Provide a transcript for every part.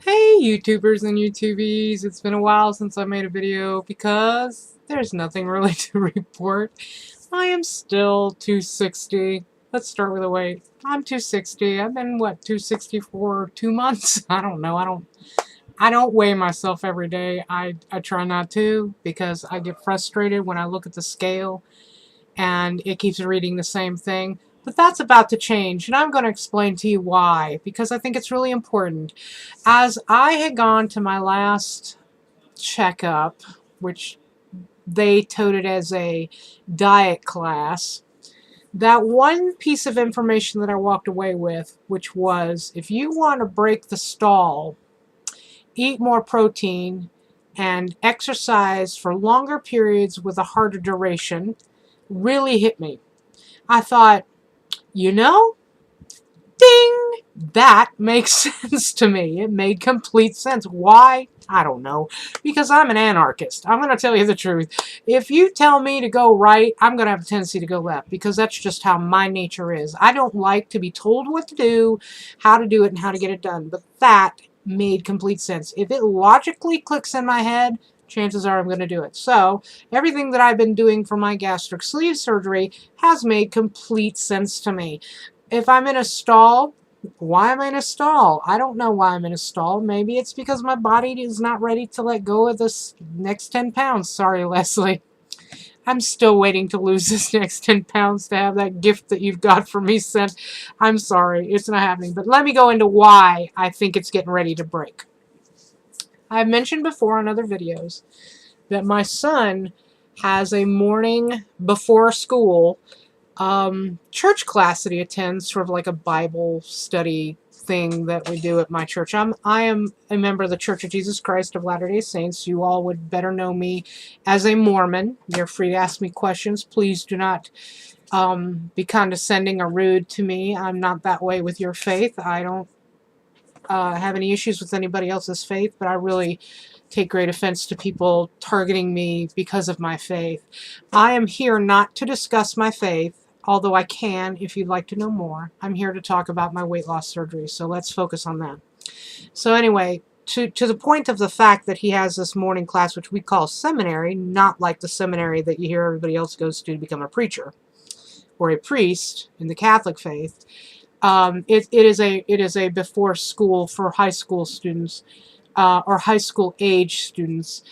Hey YouTubers and YouTubies, it's been a while since I made a video because there's nothing really to report. I am still 260. Let's start with the weight. I'm 260. I've been 260 for 2 months? I don't know. I don't weigh myself every day. I try not to because I get frustrated when I look at the scale and it keeps reading the same thing. But that's about to change, and I'm going to explain to you why, because I think it's really important. As I had gone to my last checkup, which they toted as a diet class, that one piece of information that I walked away with, which was if you want to break the stall, eat more protein, and exercise for longer periods with a harder duration, really hit me. I thought, you know, ding, that makes sense to me. It made complete sense. Why? I don't know. Because I'm an anarchist. I'm going to tell you the truth. If you tell me to go right, I'm going to have a tendency to go left because that's just how my nature is. I don't like to be told what to do, how to do it, and how to get it done. But that made complete sense. If it logically clicks in my head, chances are I'm going to do it. So everything that I've been doing for my gastric sleeve surgery has made complete sense to me. If I'm in a stall, why am I in a stall? I don't know why I'm in a stall. Maybe it's because my body is not ready to let go of this next 10 pounds. Sorry, Leslie. I'm still waiting to lose this next 10 pounds to have that gift that you've got for me sent. I'm sorry. It's not happening. But let me go into why I think it's getting ready to break. I've mentioned before on other videos that my son has a morning before school church class that he attends, sort of like a Bible study thing that we do at my church. I am a member of the Church of Jesus Christ of Latter-day Saints. You all would better know me as a Mormon. You're free to ask me questions. Please do not be condescending or rude to me. I'm not that way with your faith. I don't have any issues with anybody else's faith, but I really take great offense to people targeting me because of my faith. I am here not to discuss my faith, although I can if you'd like to know more. I'm here to talk about my weight loss surgery, so let's focus on that. So anyway, to the point of the fact that he has this morning class, which we call seminary, not like the seminary that you hear everybody else goes to become a preacher or a priest in the Catholic faith. It is a before school for high school students or high school age students.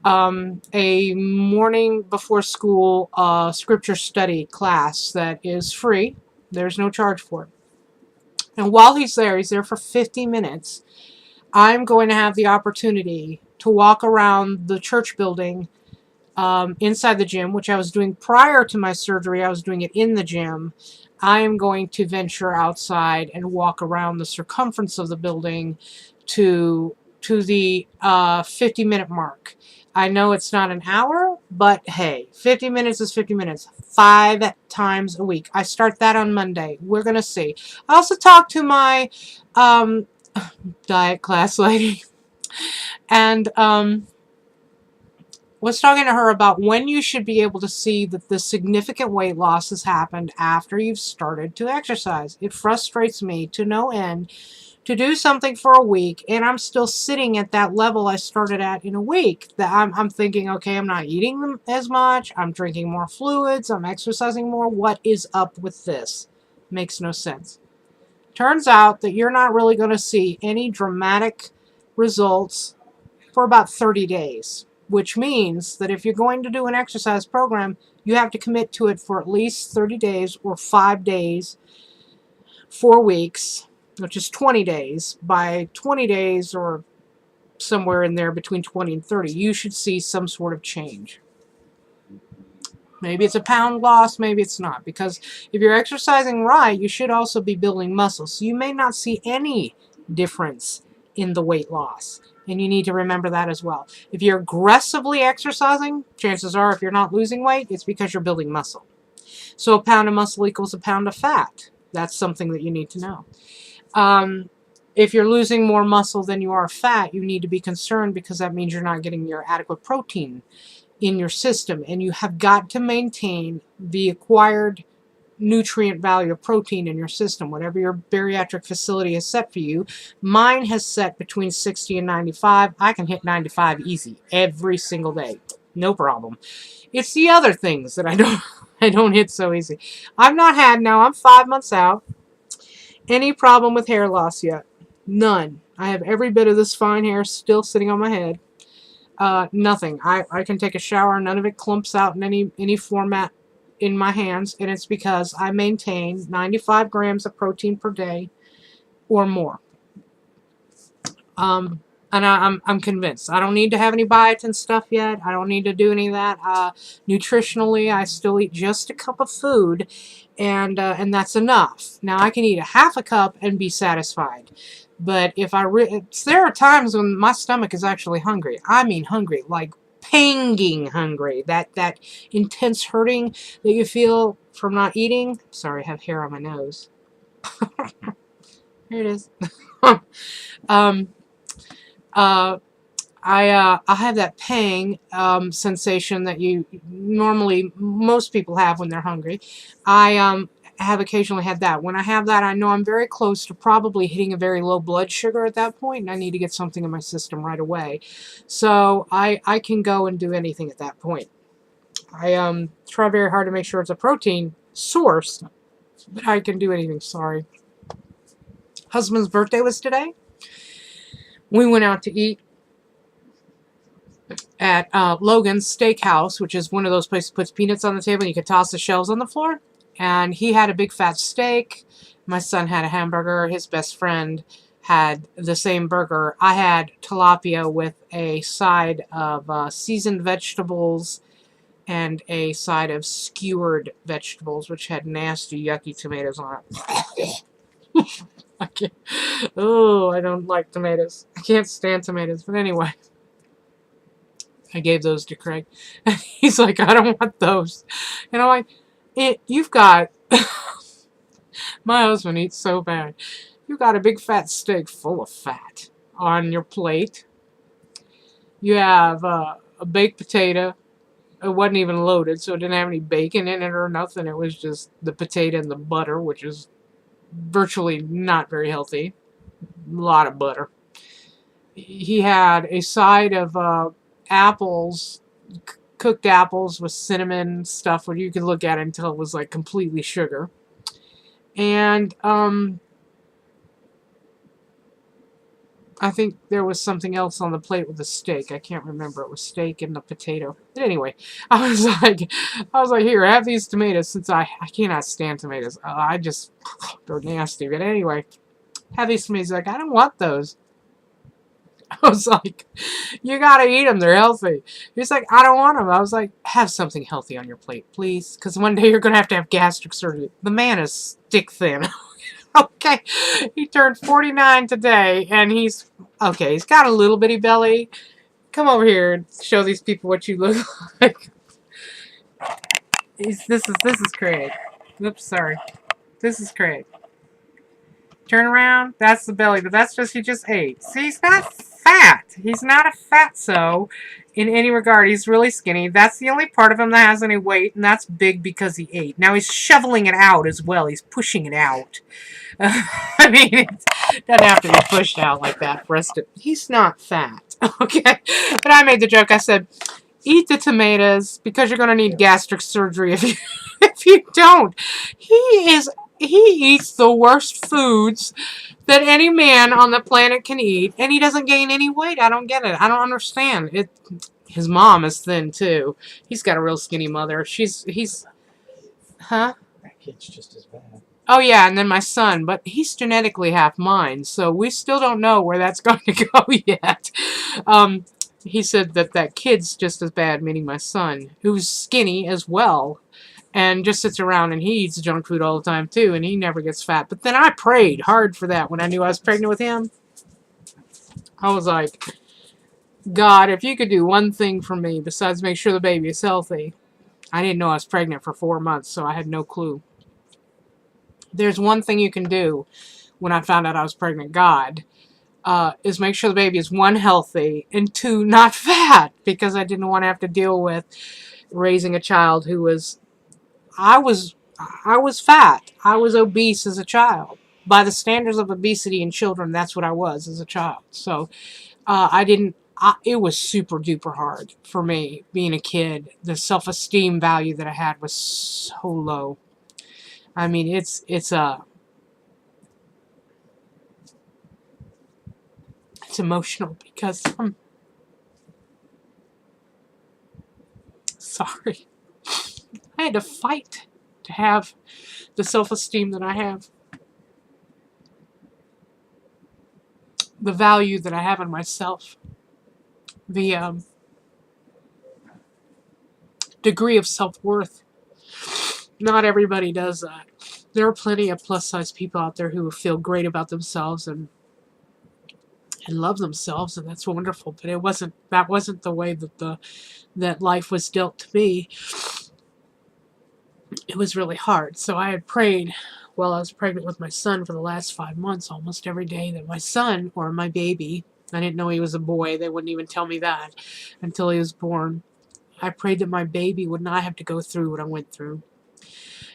A morning before school scripture study class that is free. There's no charge for it. And while he's there for 50 minutes. I'm going to have the opportunity to walk around the church building inside the gym, which I was doing prior to my surgery. I was doing it in the gym. I am going to venture outside and walk around the circumference of the building to the 50-minute mark. I know it's not an hour, but hey, 50 minutes is 50 minutes. 5 times a week. I start that on Monday. We're going to see. I also talked to my diet class lady and was talking to her about when you should be able to see that the significant weight loss has happened after you've started to exercise. It frustrates me to no end to do something for a week and I'm still sitting at that level I started at in a week. That I'm thinking, okay, I'm not eating as much, I'm drinking more fluids, I'm exercising more. What is up with this? Makes no sense. Turns out that you're not really going to see any dramatic results for about 30 days, which means that if you're going to do an exercise program, you have to commit to it for at least 30 days or 5 days, 4 weeks, which is 20 days. By 20 days or somewhere in there between 20 and 30, you should see some sort of change. Maybe it's a pound loss, maybe it's not. Because if you're exercising right, you should also be building muscle. So you may not see any difference in the weight loss. And you need to remember that as well. If you're aggressively exercising, chances are if you're not losing weight, it's because you're building muscle. So a pound of muscle equals a pound of fat. That's something that you need to know. If you're losing more muscle than you are fat, you need to be concerned because that means you're not getting your adequate protein in your system. And you have got to maintain the acquired nutrient value of protein in your system, whatever your bariatric facility has set for you. Mine has set between 60 and 95. I can hit 95 easy every single day. No problem. It's the other things that I don't hit so easy. I've not had, now I'm 5 months out, any problem with hair loss yet. None. I have every bit of this fine hair still sitting on my head. Nothing. I can take a shower, none of it clumps out in any format in my hands, and it's because I maintain 95 grams of protein per day or more. And I'm convinced. I don't need to have any biotin stuff yet. I don't need to do any of that. Nutritionally, I still eat just a cup of food, and that's enough. Now, I can eat a half a cup and be satisfied. But if there are times when my stomach is actually hungry. I mean hungry, like panging hungry. That intense hurting that you feel from not eating. Sorry, I have hair on my nose. Here it is. I have that pang sensation that most people have when they're hungry. I have occasionally had that. When I have that, I know I'm very close to probably hitting a very low blood sugar at that point, and I need to get something in my system right away. So I can go and do anything at that point. I try very hard to make sure it's a protein source, but I can do anything. Sorry. Husband's birthday was today. We went out to eat at Logan's Steakhouse, which is one of those places that puts peanuts on the table and you can toss the shells on the floor. And he had a big fat steak. My son had a hamburger. His best friend had the same burger. I had tilapia with a side of seasoned vegetables and a side of skewered vegetables, which had nasty, yucky tomatoes on it. I can't. Oh, I don't like tomatoes. I can't stand tomatoes. But anyway, I gave those to Craig. And he's like, I don't want those. And I'm like, you've got... My husband eats so bad. You've got a big fat steak full of fat on your plate. You have a baked potato. It wasn't even loaded, so it didn't have any bacon in it or nothing. It was just the potato and the butter, which is virtually not very healthy. A lot of butter. He had a side of apples, cooked apples with cinnamon stuff where you could look at it until it was like completely sugar. And I think there was something else on the plate with the steak. I can't remember. It was steak and the potato. But anyway, I was like, here, have these tomatoes, since I cannot stand tomatoes. They're nasty. But anyway, have these tomatoes. He's like, I don't want those. I was like, you gotta eat them. They're healthy. He's like, I don't want them. I was like, have something healthy on your plate, please. Because one day you're going to have gastric surgery. The man is stick thin. Okay. He turned 49 today, and he's got a little bitty belly. Come over here and show these people what you look like. This is Craig. Oops, sorry. This is Craig. Turn around. That's the belly, but that's just, he just ate. See, he's not fat. He's not a fatso in any regard. He's really skinny. That's the only part of him that has any weight, and that's big because he ate. Now he's shoveling it out as well. He's pushing it out. I mean, it doesn't have to be pushed out like that for us to... He's not fat, okay? But I made the joke. I said, eat the tomatoes because you're going to need gastric surgery if you don't. He eats the worst foods that any man on the planet can eat, and he doesn't gain any weight. I don't get it. I don't understand. His mom is thin, too. He's got a real skinny mother. Huh? That kid's just as bad. Oh, yeah, and then my son, but he's genetically half mine, so we still don't know where that's going to go yet. He said that kid's just as bad, meaning my son, who's skinny as well, and just sits around and he eats junk food all the time, too, and he never gets fat. But then I prayed hard for that when I knew I was pregnant with him. I was like, God, if you could do one thing for me besides make sure the baby is healthy. I didn't know I was pregnant for 4 months, so I had no clue. There's one thing you can do when I found out I was pregnant, God, is make sure the baby is, 1, healthy, and 2, not fat, because I didn't want to have to deal with raising a child who was... I I was fat. I was obese as a child. By the standards of obesity in children, that's what I was as a child. So I didn't. It was super duper hard for me being a kid. The self-esteem value that I had was so low. I mean, it's emotional because I'm sorry. I had to fight to have the self-esteem that I have, the value that I have in myself, the degree of self-worth. Not everybody does that. There are plenty of plus-size people out there who feel great about themselves and love themselves, and that's wonderful. But that wasn't the way that life was dealt to me. It was really hard. So I had prayed while I was pregnant with my son for the last 5 months, almost every day, that my son, or my baby, I didn't know he was a boy. They wouldn't even tell me that until he was born. I prayed that my baby would not have to go through what I went through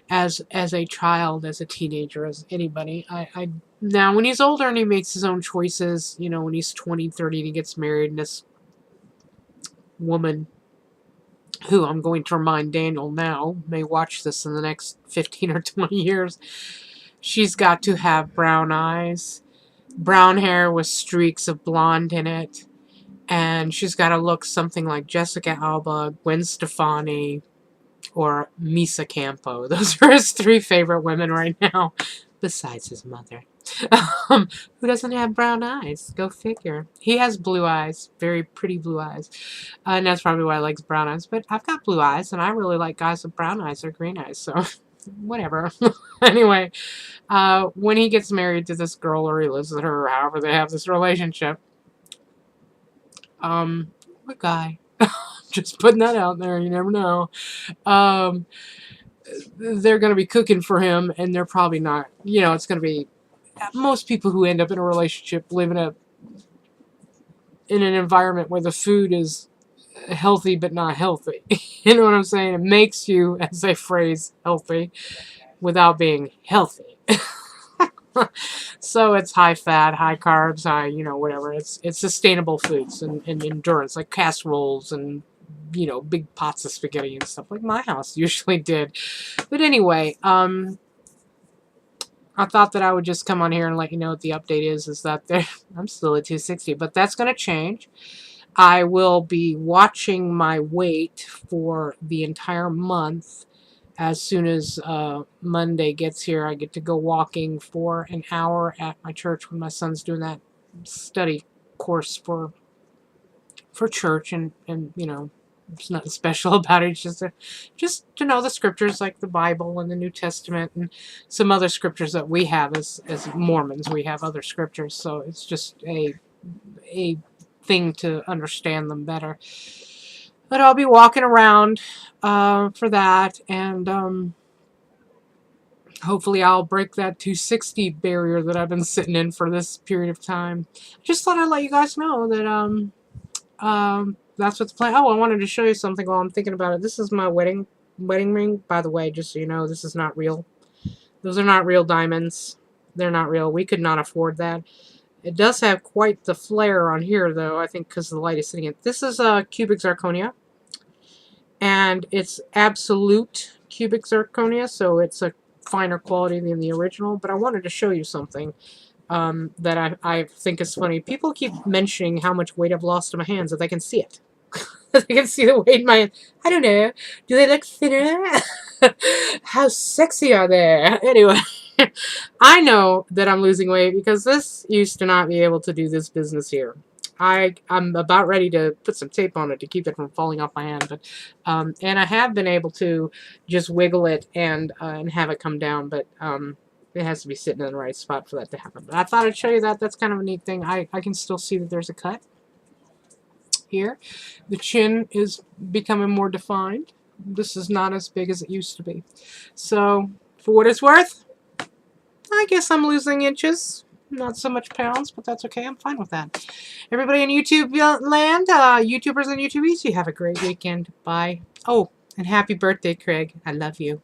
as a child, as a teenager, as anybody. I now, when he's older and he makes his own choices, you know, when he's 20, 30 and he gets married, and this woman, who I'm going to remind Daniel now, may watch this in the next 15 or 20 years, she's got to have brown eyes, brown hair with streaks of blonde in it, and she's got to look something like Jessica Alba, Gwen Stefani, or Misa Campo. Those are his 3 favorite women right now, besides his mother. Who doesn't have brown eyes? Go figure. He has blue eyes, very pretty blue eyes. And that's probably why I like brown eyes. But I've got blue eyes, and I really like guys with brown eyes or green eyes. So, whatever. Anyway, when he gets married to this girl, or he lives with her, or however they have this relationship, what guy? Just putting that out there. You never know. They're going to be cooking for him, and they're probably not. You know, it's going to be most people who end up in a relationship live in an environment where the food is healthy but not healthy. You know what I'm saying? It makes you, as a phrase, healthy without being healthy. So it's high fat, high carbs, high, you know, whatever. It's sustainable foods and endurance, like casseroles and, you know, big pots of spaghetti and stuff like my house usually did. But anyway, I thought that I would just come on here and let you know what the update is that I'm still at 260, but that's going to change. I will be watching my weight for the entire month. As soon as Monday gets here, I get to go walking for an hour at my church when my son's doing that study course for church, and you know, there's nothing special about it. It's just to know the scriptures, like the Bible and the New Testament and some other scriptures that we have as Mormons. We have other scriptures, so it's just a thing to understand them better. But I'll be walking around for that, and hopefully I'll break that 260 barrier that I've been sitting in for this period of time. Just thought I'd let you guys know that that's what's planned. Oh, I wanted to show you something while I'm thinking about it. This is my wedding ring, by the way, just so you know. This is not real. Those are not real diamonds. They're not real. We could not afford that. It does have quite the flare on here, though, I think because the light is sitting in. This is cubic zirconia, and it's absolute cubic zirconia, so it's a finer quality than the original. But I wanted to show you something that I think is funny. People keep mentioning how much weight I've lost in my hands, that they can see it. They can see the weight in my hands. I don't know. Do they look thinner? How sexy are they? Anyway, I know that I'm losing weight because this used to not be able to do this business here. I'm about ready to put some tape on it to keep it from falling off my hand, but and I have been able to just wiggle it and have it come down, but it has to be sitting in the right spot for that to happen. But I thought I'd show you that. That's kind of a neat thing. I can still see that there's a cut here. The chin is becoming more defined. This is not as big as it used to be. So, for what it's worth, I guess I'm losing inches. Not so much pounds, but that's okay. I'm fine with that. Everybody in YouTube land, YouTubers and YouTubies, you have a great weekend. Bye. Oh, and happy birthday, Craig. I love you.